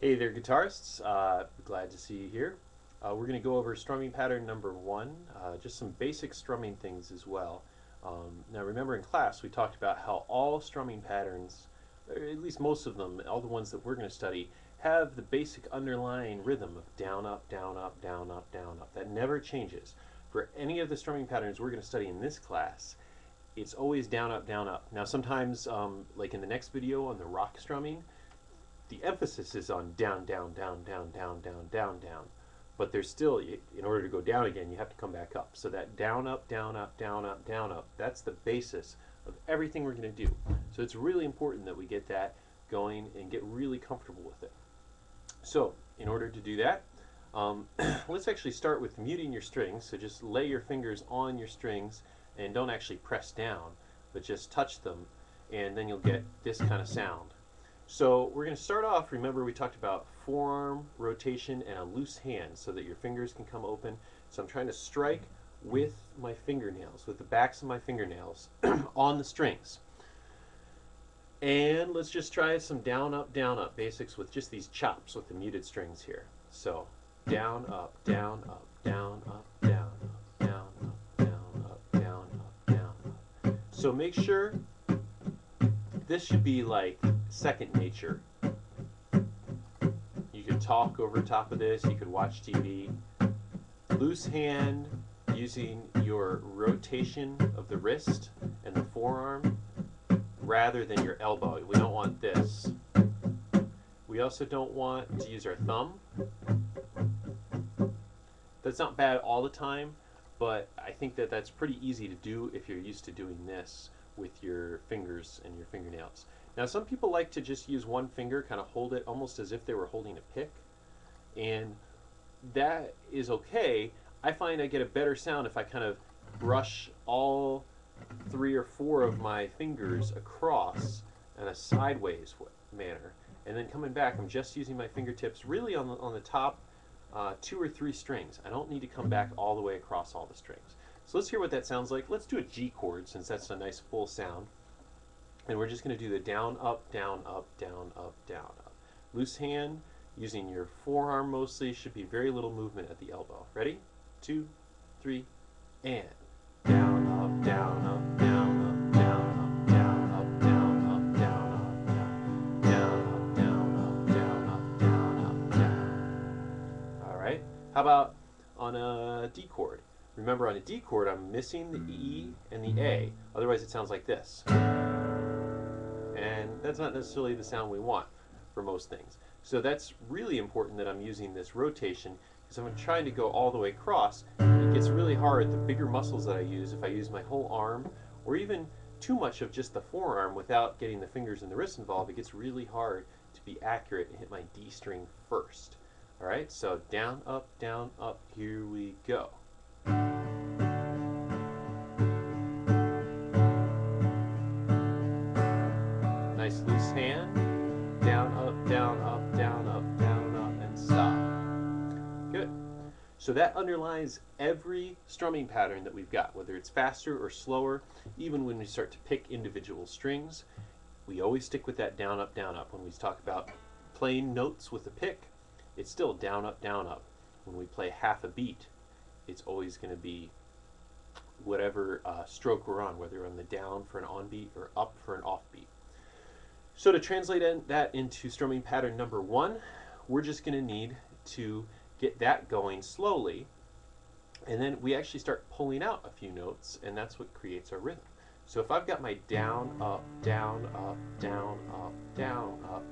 Hey there, guitarists. Glad to see you here. We're going to go over strumming pattern number one, just some basic strumming things as well. Now remember in class we talked about how all strumming patterns, or at least most of them, all the ones that we're going to study, have the basic underlying rhythm of down, up, down, up, down, up, down, up. That never changes. For any of the strumming patterns we're going to study in this class, it's always down, up, down, up. Now sometimes, like in the next video on the rock strumming, the emphasis is on down, down, down, down, down, down, down, down. But there's still, in order to go down again, you have to come back up. So that down, up, down, up, down, up, down, up, that's the basis of everything we're going to do. So it's really important that we get that going and get really comfortable with it. So in order to do that, let's actually start with muting your strings. So just lay your fingers on your strings and don't actually press down, but just touch them, and then you'll get this kind of sound. So we're going to start off, remember we talked about forearm rotation and a loose hand so that your fingers can come open. So I'm trying to strike with my fingernails, with the backs of my fingernails on the strings. And let's just try some down, up basics with just these chops with the muted strings here. So down, up, down, up, down, up, down, up, down, up, down, up, down, up, down, up. So make sure this should be like second nature. You could talk over top of this, you could watch TV. Loose hand using your rotation of the wrist and the forearm rather than your elbow. We don't want this. We also don't want to use our thumb. That's not bad all the time, but I think that that's pretty easy to do if you're used to doing this with your fingers and your fingernails. Now some people like to just use one finger, kind of hold it almost as if they were holding a pick, and that is okay. I find I get a better sound if I kind of brush all 3 or 4 of my fingers across in a sideways manner, and then coming back I'm just using my fingertips really on the top 2 or 3 strings. I don't need to come back all the way across all the strings. So let's hear what that sounds like. Let's do a G chord since that's a nice full sound. And we're just going to do the down, up, down, up, down, up, down, up. Loose hand, using your forearm mostly, should be very little movement at the elbow. Ready? 2, 3, and down, up, down, up, down, up, down, up, down, up, down, up, down, up, down, down, up, down, up, down, up, down, up, down. All right. How about on a D chord? Remember, on a D chord, I'm missing the E and the A. Otherwise, it sounds like this. And that's not necessarily the sound we want for most things. So that's really important that I'm using this rotation, because if I'm trying to go all the way across, it gets really hard. The bigger muscles that I use, if I use my whole arm, or even too much of just the forearm without getting the fingers and the wrist involved, it gets really hard to be accurate and hit my D string first. All right, so down, up, here we go. Nice loose hand, down, up, down, up, down, up, down, up, and stop. Good. So that underlies every strumming pattern that we've got, whether it's faster or slower. Even when we start to pick individual strings, we always stick with that down, up, down, up. When we talk about playing notes with a pick, it's still down, up, down, up. When we play half a beat, it's always going to be whatever stroke we're on, whether we're on the down for an on beat or up for an off beat. So to translate that into strumming pattern number one, we're just going to need to get that going slowly, and then we actually start pulling out a few notes, and that's what creates our rhythm. So if I've got my down, up, down, up, down, up, down, up,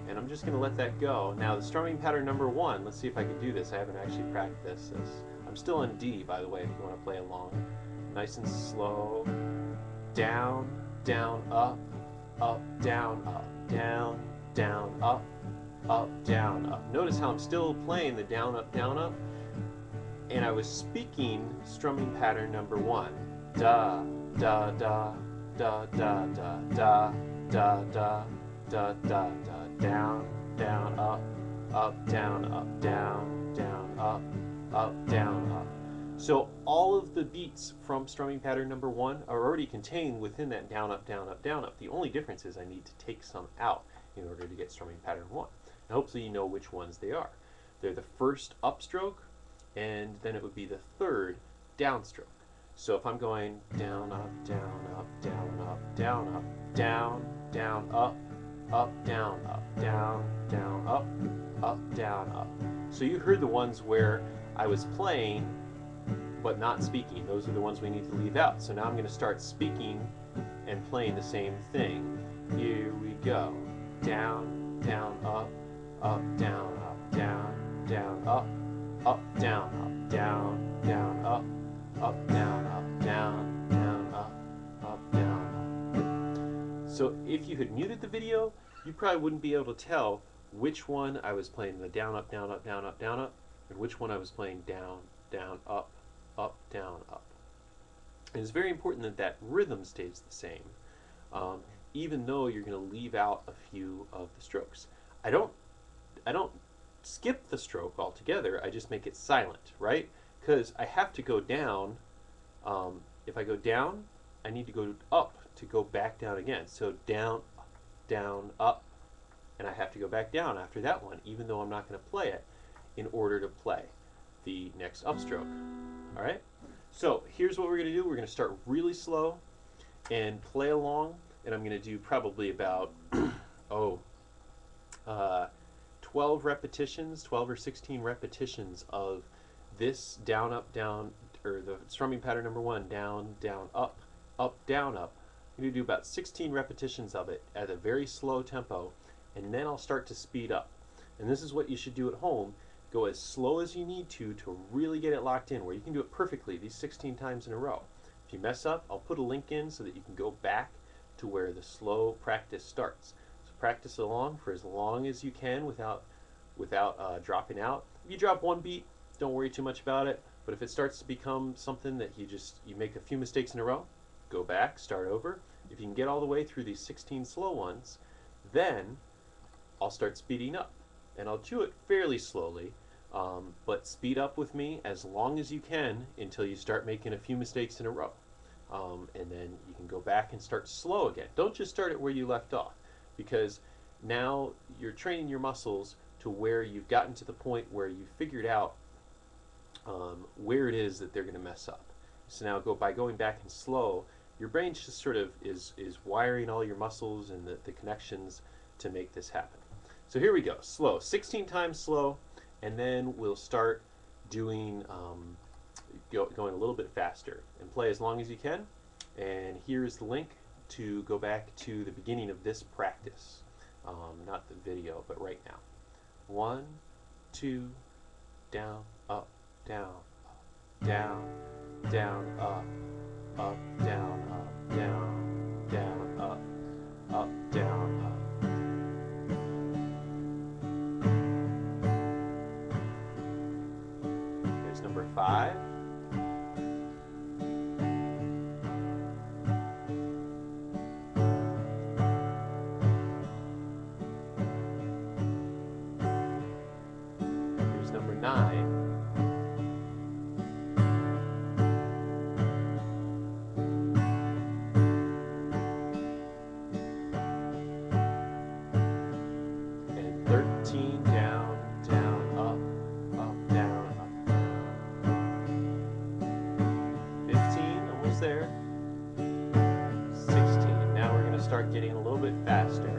and I'm just going to let that go. Now the strumming pattern number one, let's see if I can do this. I haven't actually practiced this. I'm still on D, by the way, if you want to play along. Nice and slow. Down, down, up, down, down, up, down, up. Notice how I'm still playing the down, up, and I was speaking strumming pattern number one. Da, da, da, da, da, da, da, da, da, da, da, da, down, down, up, down, down, up, down, up. So all of the beats from strumming pattern number one are already contained within that down, up, down, up, down, up. The only difference is I need to take some out in order to get strumming pattern 1. And hopefully you know which ones they are. They're the first upstroke, and then it would be the third downstroke. So if I'm going down, up, down, up, down, up, down, up, down, down, up, down, up, down, up. So you heard the ones where I was playing but not speaking. Those are the ones we need to leave out. So now I'm going to start speaking and playing the same thing. Here we go. Down, down, up, down, down, up, down, down, up, down, down, up, down, up. So if you had muted the video, you probably wouldn't be able to tell which one I was playing the down, up, down, up, down, up, down, up, and which one I was playing down, down, up, down, up. And it's very important that that rhythm stays the same, even though you're going to leave out a few of the strokes. I don't skip the stroke altogether. I just make it silent, right? Because I have to go down. If I go down, I need to go up to go back down again. So down, down, up, and I have to go back down after that one, even though I'm not going to play it, in order to play the next upstroke. All right? So here's what we're going to do. We're going to start really slow and play along, and I'm going to do probably about 12 repetitions, 12 or 16 repetitions of this down, up, down, or the strumming pattern number 1, down, down, up, down, up. I'm going to do about 16 repetitions of it at a very slow tempo, and then I'll start to speed up. And this is what you should do at home. Go as slow as you need to really get it locked in, where you can do it perfectly these 16 times in a row. If you mess up, I'll put a link in so that you can go back to where the slow practice starts. So practice along for as long as you can without dropping out. If you drop one beat, don't worry too much about it. But if it starts to become something that you make a few mistakes in a row, go back, start over. If you can get all the way through these 16 slow ones, then I'll start speeding up. And I'll do it fairly slowly, but speed up with me as long as you can until you start making a few mistakes in a row. And then you can go back and start slow again. Don't just start it where you left off, because now you're training your muscles to where you've gotten to the point where you've figured out where it is that they're going to mess up. So now by going back and slow, your brain just sort of is wiring all your muscles and the connections to make this happen. So here we go, slow, 16 times slow, and then we'll start doing, going a little bit faster, and play as long as you can. And here's the link to go back to the beginning of this practice, not the video, but right now. 1, 2, down, up, down, down, down, up, down, down, down, up, down, up. Here's number 5. Here's number 9. And 13, down, down, up, down, up. 15, almost there. 16. Now we're going to start getting a little bit faster.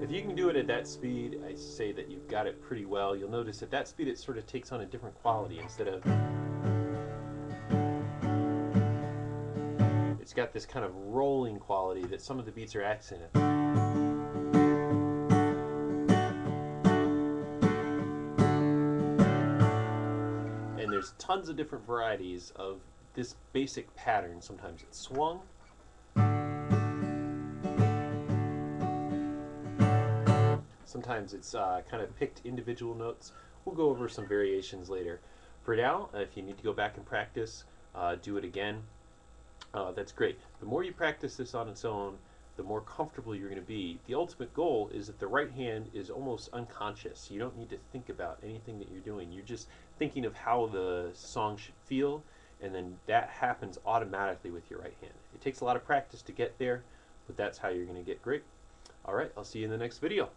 If you can do it at that speed, I say that you've got it pretty well. You'll notice at that speed it sort of takes on a different quality. Instead of it's got this kind of rolling quality that some of the beats are accented. And there's tons of different varieties of this basic pattern. Sometimes it's swung. Sometimes it's kind of picked individual notes. We'll go over some variations later. For now, if you need to go back and practice, do it again. That's great. The more you practice this on its own, the more comfortable you're going to be. The ultimate goal is that the right hand is almost unconscious. You don't need to think about anything that you're doing. You're just thinking of how the song should feel, and then that happens automatically with your right hand. It takes a lot of practice to get there, but that's how you're going to get great. All right, I'll see you in the next video.